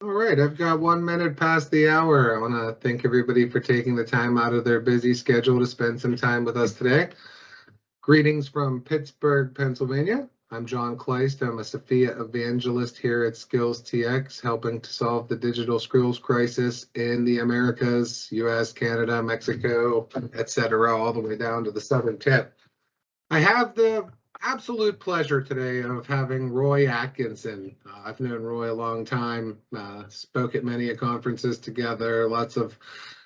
All right, I've got 1 minute past the hour. I want to thank everybody for taking the time out of their busy schedule to spend some time with us today. Greetings from Pittsburgh, Pennsylvania. I'm John Kleist. I'm a Sofia evangelist here at SkillsTX, helping to solve the digital skills crisis in the Americas, US, Canada, Mexico, etc., all the way down to the southern tip. I have the absolute pleasure today of having Roy Atkinson. I've known Roy a long time, spoke at many conferences together, lots of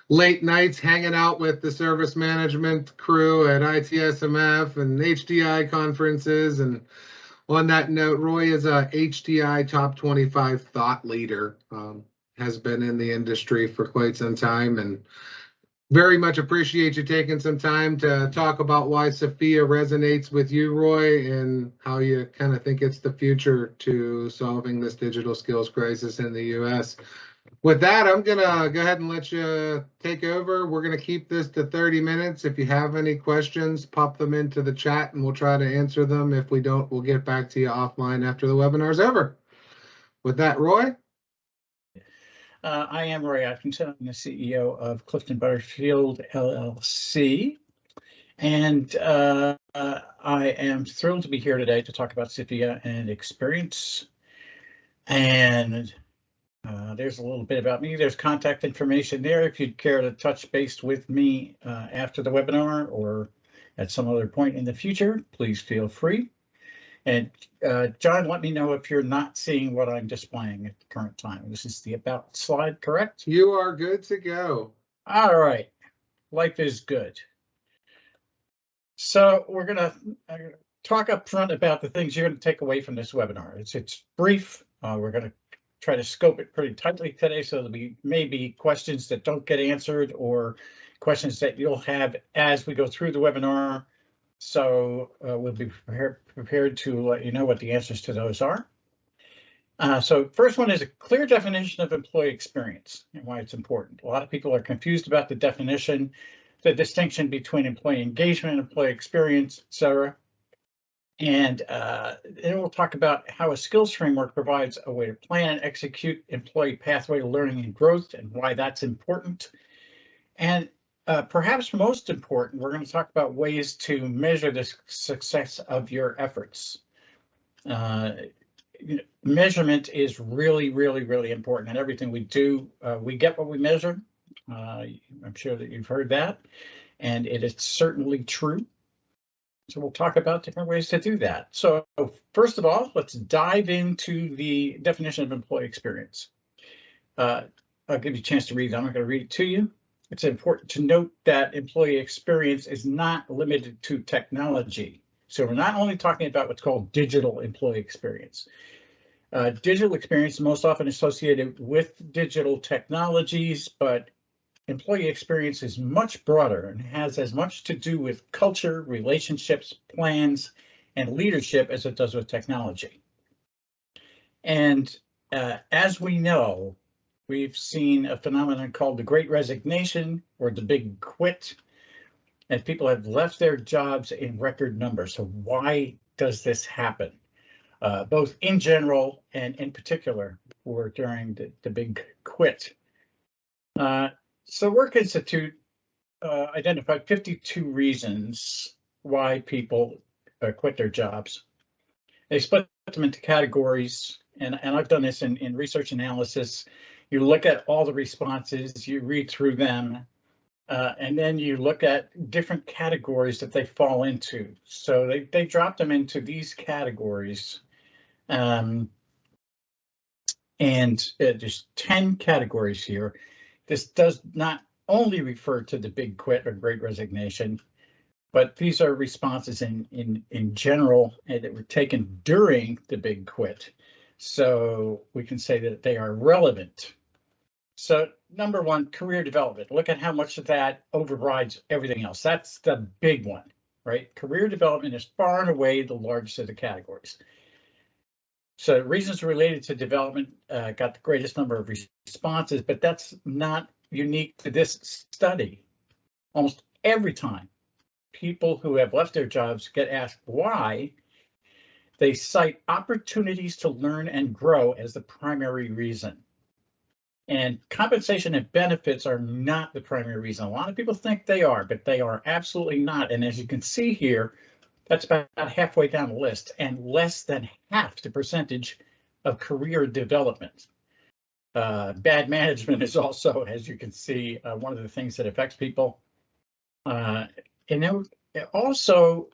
late nights hanging out with the service management crew at ITSMF and HDI conferences. And on that note, Roy is a HDI top 25 thought leader, has been in the industry for quite some time, and very much appreciate you taking some time to talk about why Sofia resonates with you, Roy, and how you kind of think it's the future to solving this digital skills crisis in the US. With that, I'm going to go ahead and let you take over. We're going to keep this to 30 minutes. If you have any questions, pop them into the chat and we'll try to answer them. If we don't, we'll get back to you offline after the webinar's over. With that, Roy? I am Roy Atkinson. I'm the CEO of Clifton Butterfield, LLC. And I am thrilled to be here today to talk about Sofia and experience. And there's a little bit about me. There's contact information there if you'd care to touch base with me after the webinar or at some other point in the future, please feel free. And John, let me know if you're not seeing what I'm displaying at the current time. This is the about slide, correct? You are good to go. All right. Life is good. So we're going to talk up front about the things you're going to take away from this webinar. It's brief. We're going to try to scope it pretty tightly today, so there'll be maybe questions that don't get answered or questions that you'll have as we go through the webinar. So we'll be prepared to let you know what the answers to those are. So first one is a clear definition of employee experience and why it's important. A lot of people are confused about the definition, the distinction between employee engagement, employee experience, etc. And then we'll talk about how a skills framework provides a way to plan and execute employee pathway to learning and growth and why that's important. And perhaps most important, we're going to talk about ways to measure the success of your efforts. Measurement is really, really, really important in everything we do. We get what we measure. I'm sure that you've heard that, and it is certainly true. So we'll talk about different ways to do that. So first of all, let's dive into the definition of employee experience. I'll give you a chance to read it. I'm not going to read it to you. It's important to note that employee experience is not limited to technology. So we're not only talking about what's called digital employee experience. Digital experience is most often associated with digital technologies, but employee experience is much broader and has as much to do with culture, relationships, plans, and leadership as it does with technology. And as we know, we've seen a phenomenon called the Great Resignation or the Big Quit, and people have left their jobs in record numbers. So why does this happen? Both in general and in particular or during the Big Quit. So Work Institute identified 52 reasons why people quit their jobs. They split them into categories, and I've done this in research analysis. You look at all the responses, you read through them, and then you look at different categories that they fall into. So they drop them into these categories. And there's 10 categories here. This does not only refer to the Big Quit or Great Resignation, but these are responses in general that were taken during the Big Quit. So we can say that they are relevant. So number one, career development. Look at how much of that overrides everything else. That's the big one, right? Career development is far and away the largest of the categories. So reasons related to development got the greatest number of responses, but that's not unique to this study. Almost every time people who have left their jobs get asked why, they cite opportunities to learn and grow as the primary reason. And compensation and benefits are not the primary reason. A lot of people think they are, but they are absolutely not. And as you can see here, that's about halfway down the list, and less than half the percentage of career development. Bad management is also, as you can see, one of the things that affects people. And then also,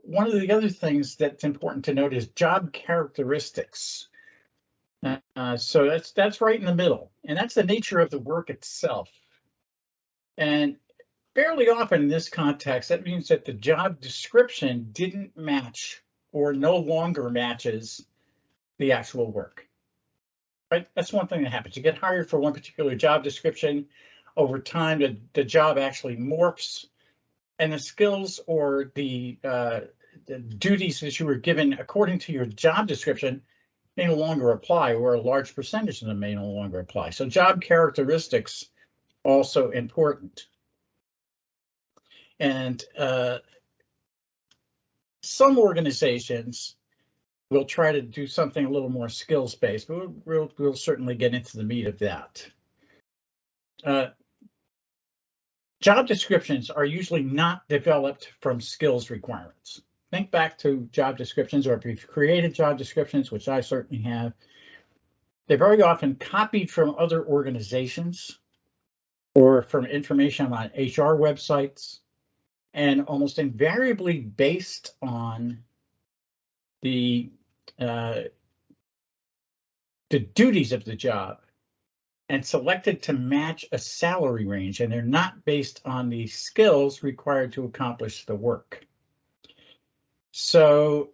one of the other things that's important to note is job characteristics. So that's right in the middle, and that's the nature of the work itself. And fairly often in this context, that means that the job description didn't match or no longer matches the actual work. Right? That's one thing that happens. You get hired for one particular job description. Over time, the job actually morphs, and the skills or the duties that you were given according to your job description may no longer apply, or a large percentage of them may no longer apply. So job characteristics also important. And some organizations will try to do something a little more skills-based, but we'll certainly get into the meat of that. Job descriptions are usually not developed from skills requirements. Think back to job descriptions, or if you've created job descriptions, which I certainly have, they're very often copied from other organizations or from information on HR websites, and almost invariably based on the duties of the job and selected to match a salary range, and they're not based on the skills required to accomplish the work. So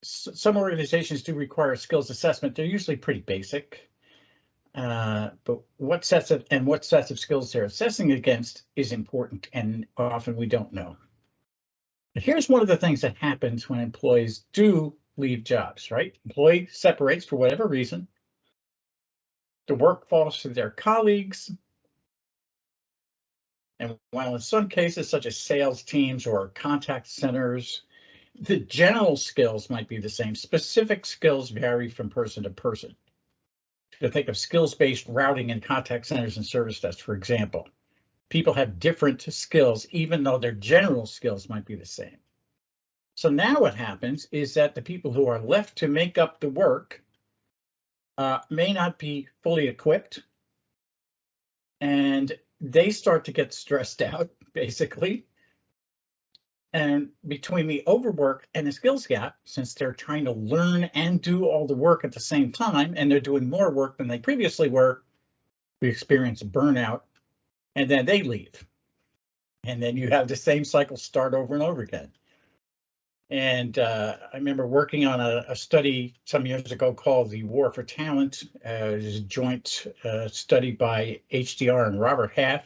some organizations do require skills assessment. They're usually pretty basic, but what sets of skills they're assessing against is important, and often we don't know. But here's one of the things that happens when employees do leave jobs, right? Employee separates for whatever reason. The work falls to their colleagues. And while in some cases, such as sales teams or contact centers, the general skills might be the same, specific skills vary from person to person. To think of skills-based routing in contact centers and service desks, for example. People have different skills, even though their general skills might be the same. So now what happens is that the people who are left to make up the work may not be fully equipped, and they start to get stressed out, basically. And between the overwork and the skills gap, since they're trying to learn and do all the work at the same time, and they're doing more work than they previously were, we experience burnout, and then they leave. And then you have the same cycle start over and over again. And I remember working on a study some years ago called The War for Talent. It was a joint study by HDR and Robert Half.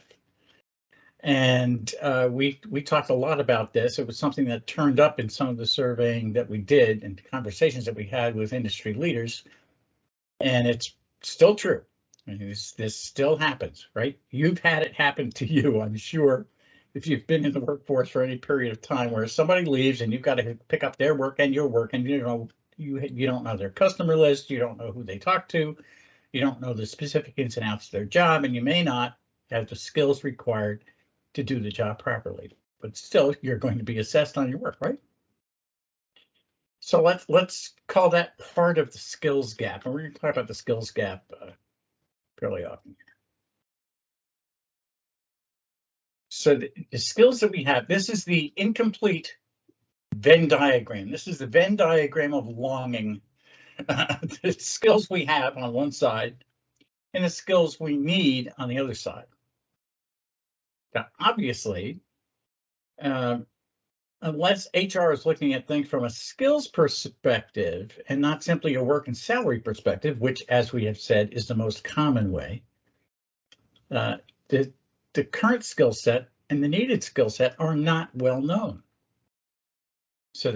And we talked a lot about this. It was something that turned up in some of the surveying that we did and conversations that we had with industry leaders. And it's still true. I mean, this still happens, right? You've had it happen to you, I'm sure, if you've been in the workforce for any period of time, where somebody leaves and you've got to pick up their work and your work, and you don't know their customer list, you don't know who they talk to, you don't know the specific ins and outs of their job, and you may not have the skills required to do the job properly. But still, you're going to be assessed on your work, right? So let's call that part of the skills gap, and we're going to talk about the skills gap fairly often. So the skills that we have, this is the incomplete Venn diagram. This is the Venn diagram of longing. The skills we have on one side and the skills we need on the other side. Now, obviously, unless HR is looking at things from a skills perspective and not simply a work and salary perspective, which, as we have said, is the most common way, the current skill set and the needed skill set are not well known. So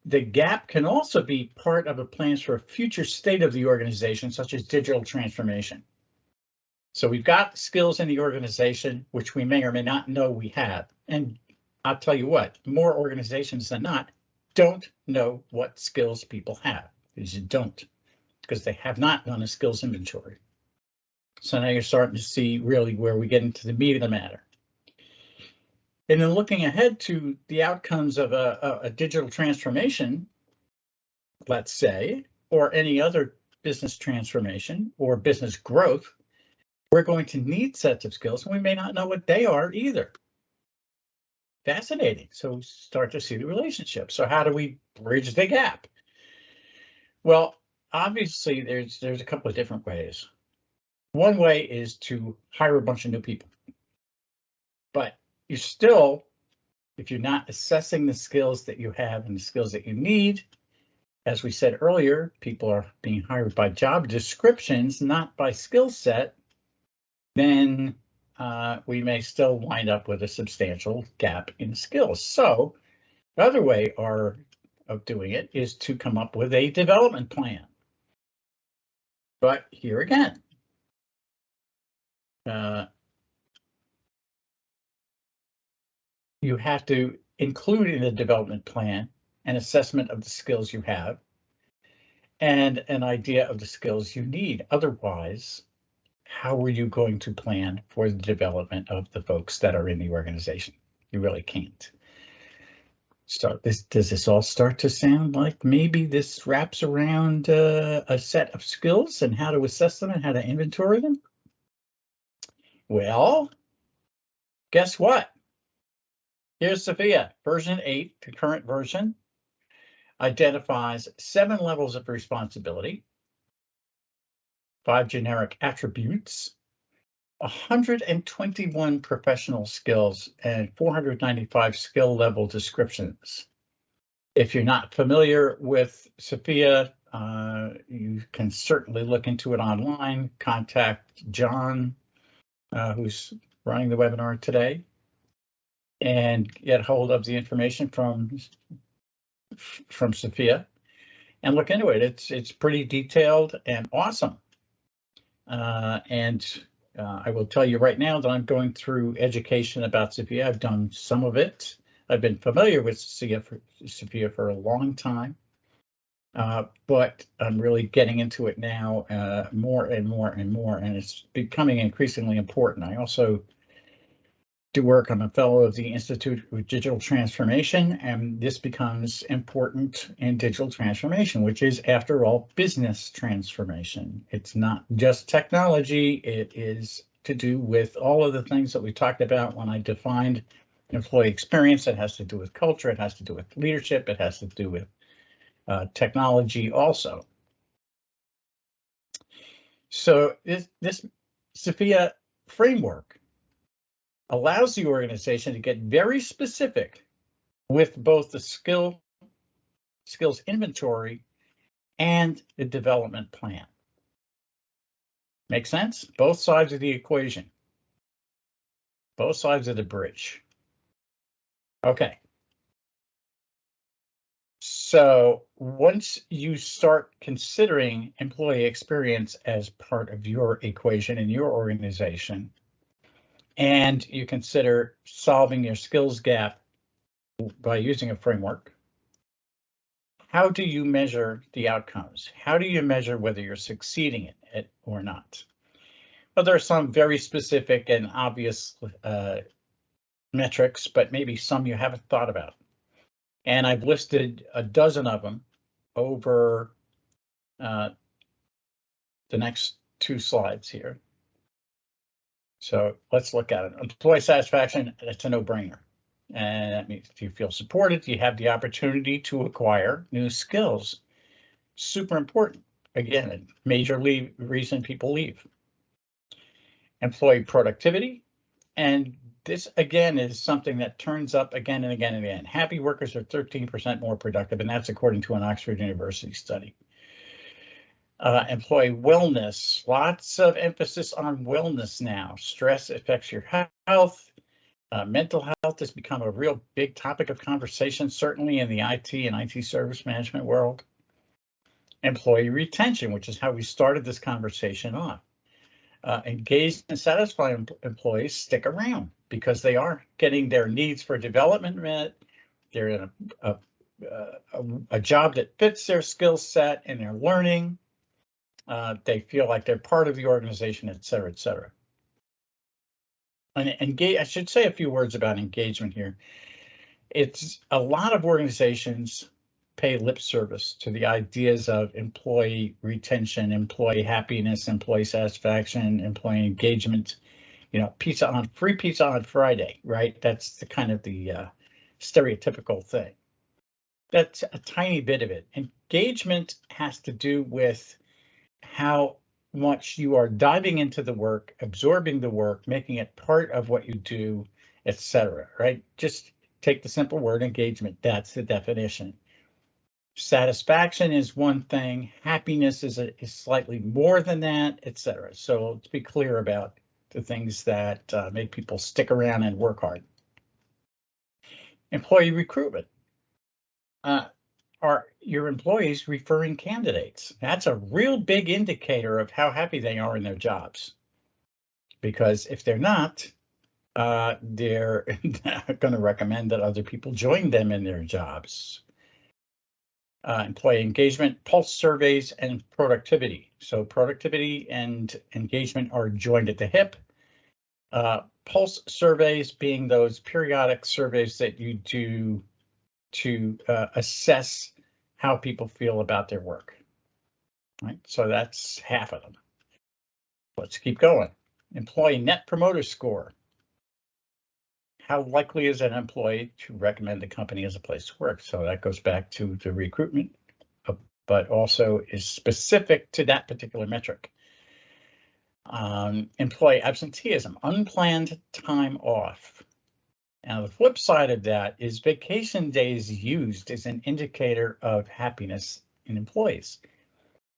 the gap can also be part of a plan for a future state of the organization, such as digital transformation. So we've got skills in the organization, which we may or may not know we have. And I'll tell you what, more organizations than not don't know what skills people have. Because you don't. because they have not done a skills inventory. So now you're starting to see really where we get into the meat of the matter. And then looking ahead to the outcomes of a digital transformation, let's say, or any other business transformation or business growth, we're going to need sets of skills, and we may not know what they are either. Fascinating. So start to see the relationship. So how do we bridge the gap? Well, obviously, there's a couple of different ways. One way is to hire a bunch of new people. But you still, if you're not assessing the skills that you have and the skills that you need, as we said earlier, people are being hired by job descriptions, not by skill set, then we may still wind up with a substantial gap in skills. So the other way of doing it is to come up with a development plan. But here again, you have to include in the development plan an assessment of the skills you have and an idea of the skills you need. Otherwise, how are you going to plan for the development of the folks that are in the organization? You really can't. So does this all start to sound like maybe this wraps around a set of skills and how to assess them and how to inventory them? Well, guess what? Here's Sofia, version 8, the current version, identifies 7 levels of responsibility, 5 generic attributes, 121 professional skills, and 495 skill level descriptions. If you're not familiar with Sofia, you can certainly look into it online. Contact John, who's running the webinar today, and get hold of the information from Sofia and look into it. It's pretty detailed and awesome. I will tell you right now that I'm going through education about Sofia. I've done some of it. I've been familiar with Sofia for a long time, but I'm really getting into it now more and more and more, and it's becoming increasingly important. I also do work. I'm a fellow of the Institute of Digital Transformation, and this becomes important in digital transformation, which is, after all, business transformation. It's not just technology. It is to do with all of the things that we talked about when I defined employee experience. It has to do with culture. It has to do with leadership. It has to do with technology also. So this Sofia framework allows the organization to get very specific with both the skills inventory and the development plan. Make sense? Both sides of the equation. Both sides of the bridge. Okay. So once you start considering employee experience as part of your equation in your organization, and you consider solving your skills gap by using a framework, how do you measure the outcomes? How do you measure whether you're succeeding in it or not? Well, there are some very specific and obvious metrics, but maybe some you haven't thought about. And I've listed a dozen of them over the next 2 slides here. So let's look at it. Employee satisfaction, it's a no-brainer. And that means if you feel supported, you have the opportunity to acquire new skills. Super important. Again, a major reason people leave. Employee productivity. And this, again, is something that turns up again and again and again. Happy workers are 13% more productive, and that's according to an Oxford University study. Employee wellness, lots of emphasis on wellness now. Stress affects your health. Mental health has become a real big topic of conversation, certainly in the IT and IT service management world. Employee retention, which is how we started this conversation off. Engaged and satisfied employees stick around because they are getting their needs for development met. They're in a job that fits their skill set, and they're learning. They feel like they're part of the organization, et cetera, et cetera. And I should say a few words about engagement here. It's a lot of organizations pay lip service to the ideas of employee retention, employee happiness, employee satisfaction, employee engagement. You know, free pizza on Friday, right? That's the kind of the stereotypical thing. That's a tiny bit of it. Engagement has to do with how much you are diving into the work, absorbing the work, making it part of what you do, etc. Right? Just take the simple word engagement. That's the definition. Satisfaction is one thing. Happiness is slightly more than that, etc. So let's be clear about the things that make people stick around and work hard. Employee recruitment. Are your employees referring candidates? That's a real big indicator of how happy they are in their jobs. Because if they're not going to recommend that other people join them in their jobs. Employee engagement, pulse surveys, and productivity. So productivity and engagement are joined at the hip. Pulse surveys being those periodic surveys that you do to assess how people feel about their work. Right, so that's half of them. Let's keep going. Employee Net Promoter Score. How likely is an employee to recommend the company as a place to work? So that goes back to the recruitment, but also is specific to that particular metric. Employee absenteeism, unplanned time off. Now, the flip side of that is vacation days used as an indicator of happiness in employees.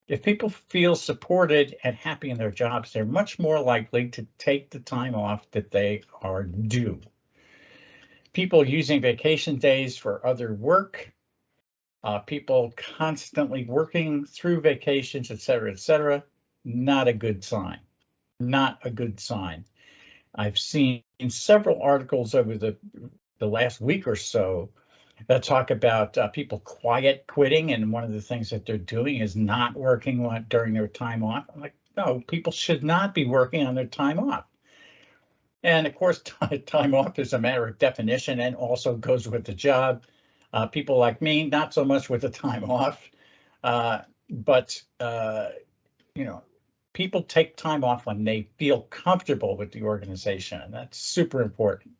If people feel supported and happy in their jobs, they're much more likely to take the time off that they are due. People using vacation days for other work, people constantly working through vacations, et cetera, not a good sign. Not a good sign. I've seen several articles over the last week or so that talk about people quiet quitting, and one of the things that they're doing is not working during their time off. I'm like, no, people should not be working on their time off. And of course, time off is a matter of definition and also goes with the job. People like me, not so much with the time off, but you know, people take time off when they feel comfortable with the organization, and that's super important.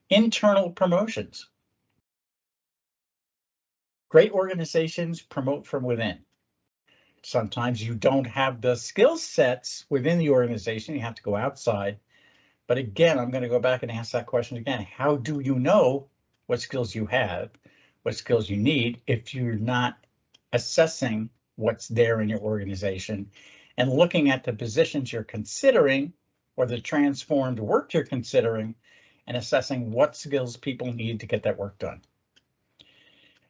Internal promotions. Great organizations promote from within. Sometimes you don't have the skill sets within the organization, you have to go outside. But again, I'm going to go back and ask that question again. How do you know what skills you have, what skills you need, if you're not assessing what's there in your organization and looking at the positions you're considering or the transformed work you're considering and assessing what skills people need to get that work done?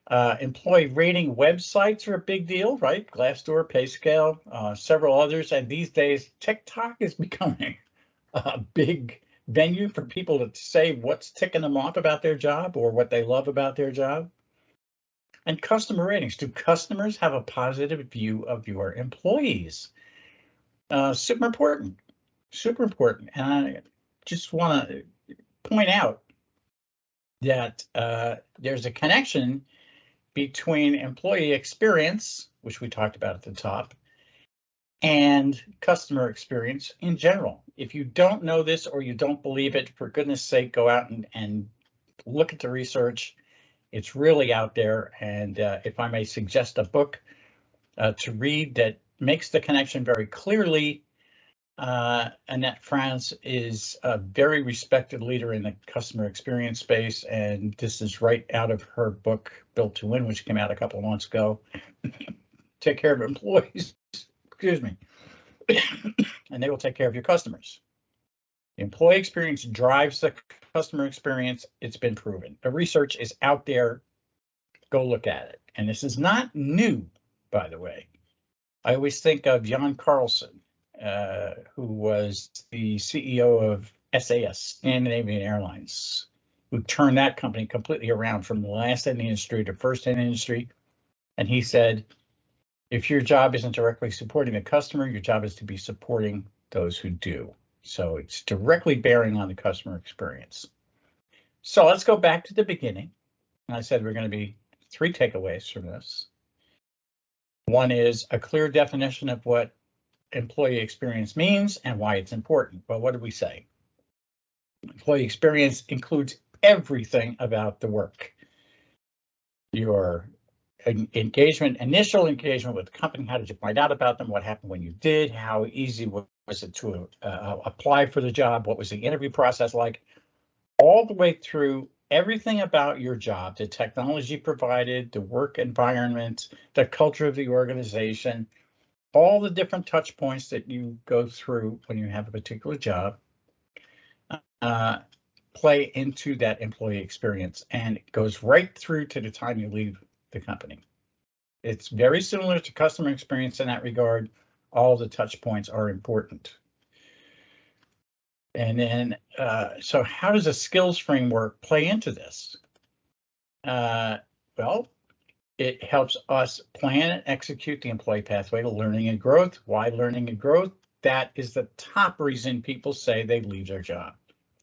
Employee rating websites are a big deal, right? Glassdoor, PayScale, several others. And these days, TikTok is becoming a big venue for people to say what's ticking them off about their job or what they love about their job. And customer ratings. Do customers have a positive view of your employees? Super important, super important. And I just want to point out that there's a connection between employee experience, which we talked about at the top, and customer experience in general. If you don't know this or you don't believe it, for goodness sake, go out and look at the research. It's really out there. And if I may suggest a book to read that makes the connection very clearly, Annette France is a very respected leader in the customer experience space, and this is right out of her book, Built to Win, which came out a couple of months ago. Take care of employees, excuse me, and they will take care of your customers. The employee experience drives the customer experience. It's been proven. The research is out there. Go look at it. And this is not new, by the way. I always think of Jan Carlson, who was the CEO of SAS, Scandinavian Airlines, who turned that company completely around from the last in the industry to first in the industry. And he said, If your job isn't directly supporting the customer, your job is to be supporting those who do. So it's directly bearing on the customer experience. So let's go back to the beginning. And I said we're going to be 3 takeaways from this. One is a clear definition of what employee experience means and why it's important. Well, what did we say? Employee experience includes everything about the work. Your engagement, initial engagement with the company, how did you find out about them? What happened when you did? How easy was it to apply for the job? What was the interview process like? All the way through everything about your job, the technology provided, the work environment, the culture of the organization, all the different touch points that you go through when you have a particular job play into that employee experience, and it goes right through to the time you leave the company. It's very similar to customer experience in that regard. All the touch points are important. And then, so how does a skills framework play into this? Well, it helps us plan and execute the employee pathway to learning and growth. Why learning and growth? That is the top reason people say they leave their job.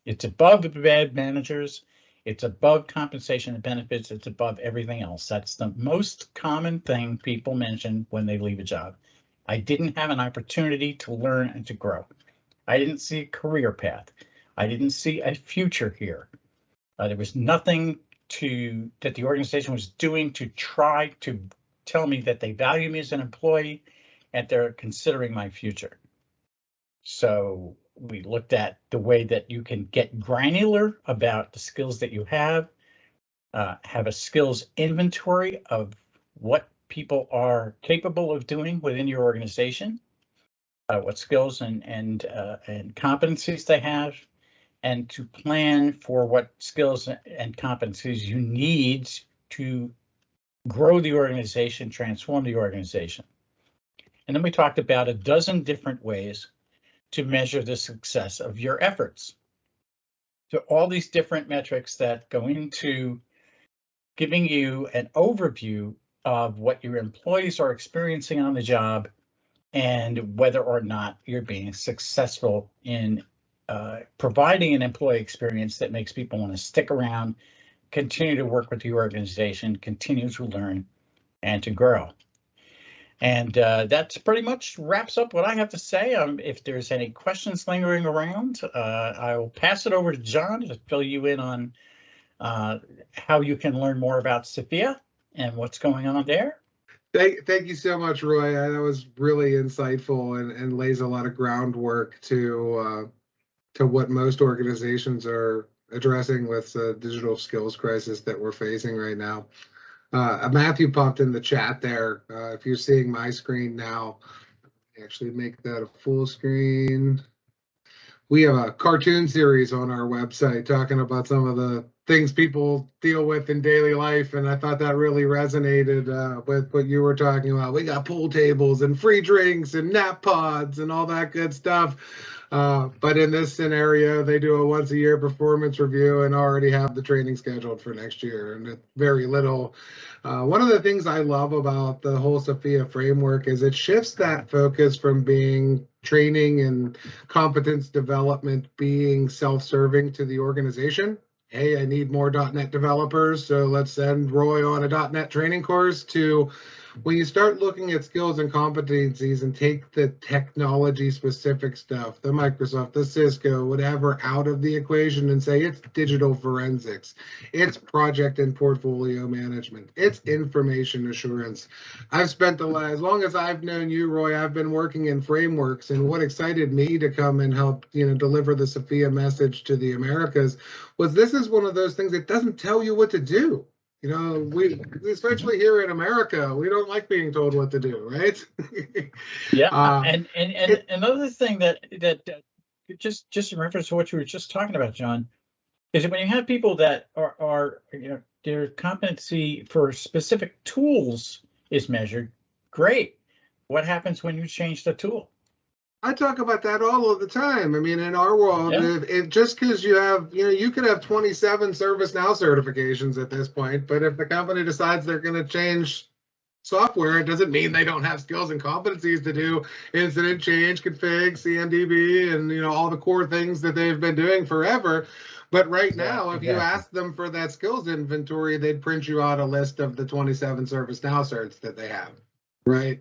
It's above the bad managers. It's above compensation and benefits. It's above everything else. That's the most common thing people mention when they leave a job. I didn't have an opportunity to learn and to grow. I didn't see a career path. I didn't see a future here. There was nothing that the organization was doing to try to tell me that they value me as an employee and they're considering my future. So we looked at the way that you can get granular about the skills that you have a skills inventory of what people are capable of doing within your organization, what skills and competencies they have, and to plan for what skills and competencies you need to grow the organization, transform the organization. And then we talked about a dozen different ways to measure the success of your efforts. So all these different metrics that go into giving you an overview of what your employees are experiencing on the job and whether or not you're being successful in providing an employee experience that makes people want to stick around, continue to work with the organization, continue to learn and to grow. And that's pretty much wraps up what I have to say. If there's any questions lingering around, I will pass it over to John to fill you in on how you can learn more about Sofia and what's going on there. Thank you so much, Roy. That was really insightful and lays a lot of groundwork to what most organizations are addressing with the digital skills crisis that we're facing right now. Matthew popped in the chat there. If you're seeing my screen now, actually make that a full screen. We have a cartoon series on our website talking about some of the things people deal with in daily life, and I thought that really resonated with what you were talking about. We got pool tables and free drinks and nap pods and all that good stuff. But in this scenario, they do a once-a-year performance review and already have the training scheduled for next year, and very little. One of the things I love about the whole Sofia framework is it shifts that focus from being training and competence development being self-serving to the organization. Hey, I need more .NET developers, so let's send Roy on a .NET training course, to when you start looking at skills and competencies and take the technology specific stuff, the Microsoft, the Cisco, whatever, out of the equation and say it's digital forensics, it's project and portfolio management, it's information assurance. I've spent as long as I've known you, Roy, I've been working in frameworks, and what excited me to come and help, deliver the Sofia message to the Americas was this is one of those things that doesn't tell you what to do. We, especially here in America, we don't like being told what to do, right? Yeah, and another thing that just in reference to what you were just talking about, John, is that when you have people that are their competency for specific tools is measured, great. What happens when you change the tool? I talk about that all of the time. I mean, in our world, yeah. Just because you have, you could have 27 ServiceNow certifications at this point, but if the company decides they're going to change software, it doesn't mean they don't have skills and competencies to do incident change, config, CMDB, and all the core things that they've been doing forever. But right now, if you ask them for that skills inventory, they'd print you out a list of the 27 ServiceNow certs that they have, right?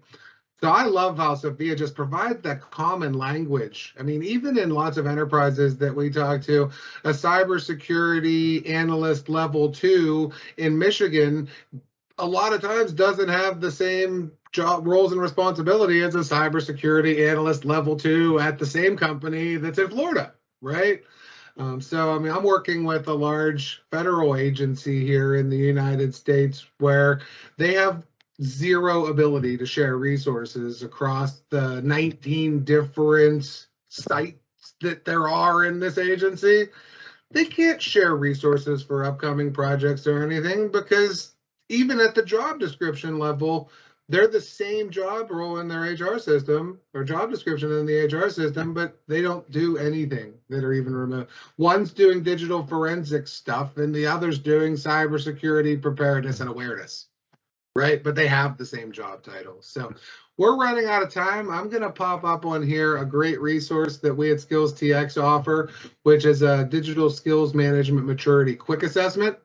So I love how Sofia just provides that common language. I mean, even in lots of enterprises that we talk to, a cybersecurity analyst level 2 in Michigan a lot of times doesn't have the same job roles and responsibility as a cybersecurity analyst level 2 at the same company that's in Florida, right? So, I mean, I'm working with a large federal agency here in the United States where they have zero ability to share resources across the 19 different sites that there are in this agency. They can't share resources for upcoming projects or anything because even at the job description level, they're the same job role in their HR system or job description in the HR system, but they don't do anything that are even remote. One's doing digital forensic stuff and the other's doing cybersecurity preparedness and awareness, right? But they have the same job title. So we're running out of time. I'm going to pop up on here a great resource that we at SkillsTX offer, which is a digital skills management maturity quick assessment.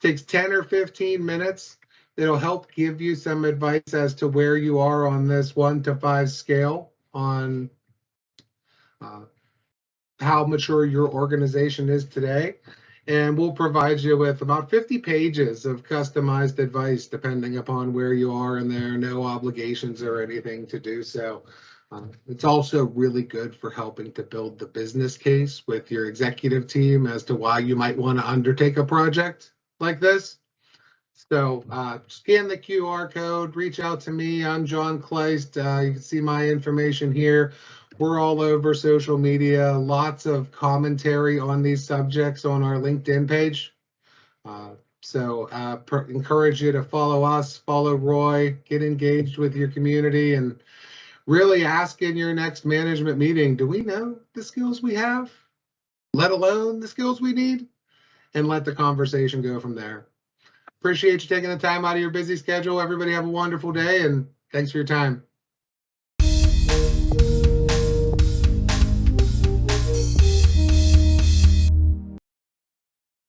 It takes 10 or 15 minutes. It'll help give you some advice as to where you are on this 1 to 5 scale on how mature your organization is today. And we'll provide you with about 50 pages of customized advice depending upon where you are, and there are no obligations or anything to do so. It's also really good for helping to build the business case with your executive team as to why you might want to undertake a project like this. So scan the QR code, reach out to me. I'm John Kleist. You can see my information here. We're all over social media, lots of commentary on these subjects on our LinkedIn page. Encourage you to follow us, follow Roy, get engaged with your community, and really ask in your next management meeting, do we know the skills we have, let alone the skills we need? And let the conversation go from there. Appreciate you taking the time out of your busy schedule. Everybody have a wonderful day, and thanks for your time.